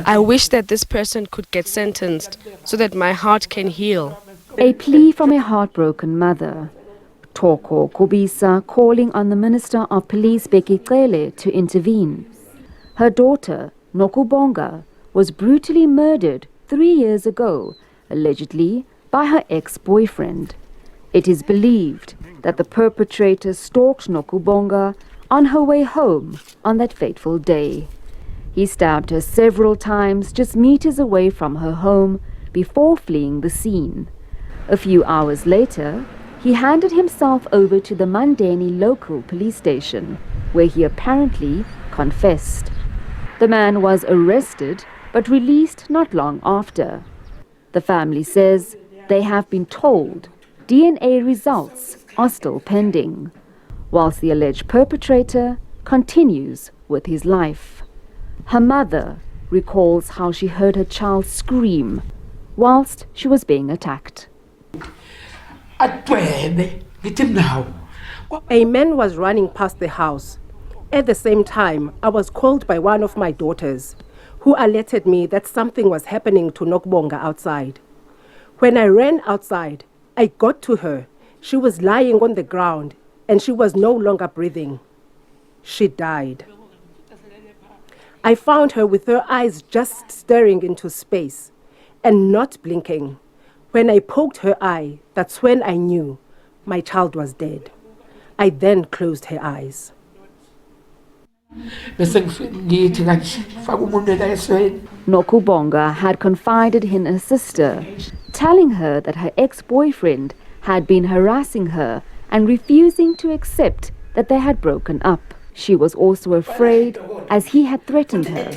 I wish that this person could get sentenced so that my heart can heal. A plea from a heartbroken mother. Nokubonga Khubisa calling on the Minister of Police Bekicele to intervene. Her daughter, Nokubonga, was brutally murdered 3 years ago, allegedly by her ex-boyfriend. It is believed that the perpetrator stalked Nokubonga on her way home on that fateful day. He stabbed her several times just meters away from her home before fleeing the scene. A few hours later, he handed himself over to the Mandeni local police station, where he apparently confessed. The man was arrested but released not long after. The family says they have been told DNA results are still pending, whilst the alleged perpetrator continues with his life. Her mother recalls how she heard her child scream whilst she was being attacked. A man was running past the house. At the same time, I was called by one of my daughters, who alerted me that something was happening to Nokubonga outside. When I ran outside, I got to her. She was lying on the ground and she was no longer breathing. She died. I found her with her eyes just staring into space and not blinking. When I poked her eye, that's when I knew my child was dead. I then closed her eyes. Nokubonga had confided in her sister, telling her that her ex-boyfriend had been harassing her and refusing to accept that they had broken up. She was also afraid as he had threatened her.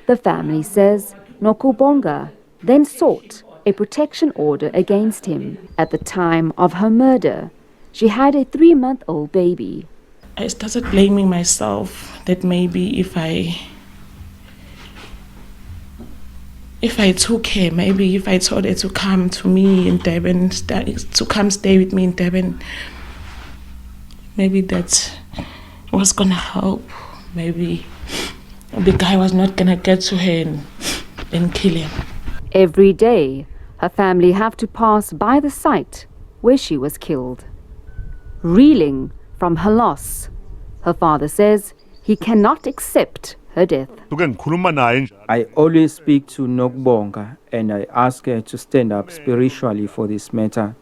The family says Nokubonga then sought a protection order against him. At the time of her murder, she had a 3-month-old baby. I started blaming myself that maybe if I took her, maybe if I told her to come to me in Durban, to come stay with me in Durban, maybe that was gonna help. Maybe the guy was not gonna get to her and kill him. Every day, her family have to pass by the site where she was killed. Reeling from her loss, her father says he cannot accept her death. I always speak to Nokubonga and I ask her to stand up spiritually for this matter.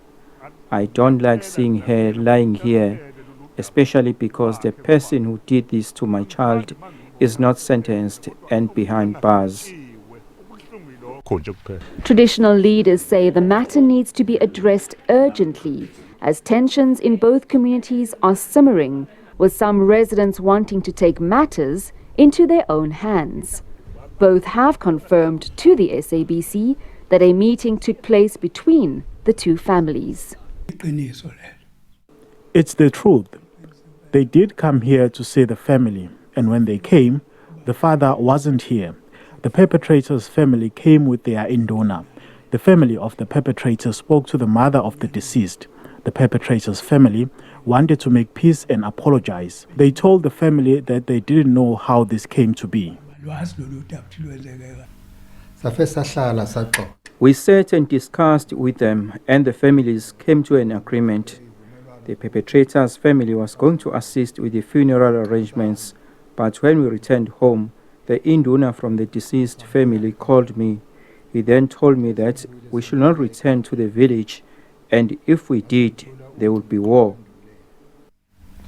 I don't like seeing her lying here, especially because the person who did this to my child is not sentenced and behind bars. Traditional leaders say the matter needs to be addressed urgently as tensions in both communities are simmering, with some residents wanting to take matters into their own hands. Both have confirmed to the SABC that a meeting took place between the two families. It's the truth. They did come here to see the family, and when they came, the father wasn't here. The perpetrator's family came with their induna. The family of the perpetrator spoke to the mother of the deceased. The perpetrator's family wanted to make peace and apologize. They told the family that they didn't know how this came to be. We sat and discussed with them, and the families came to an agreement. The perpetrator's family was going to assist with the funeral arrangements, but when we returned home, the induna from the deceased family called me. He then told me that we should not return to the village, and if we did, there would be war.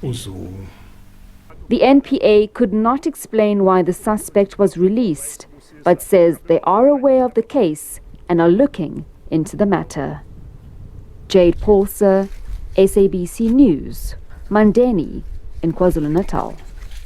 The NPA could not explain why the suspect was released, but says they are aware of the case and are looking into the matter. Jade Paulser, SABC News, Mandeni in KwaZulu-Natal.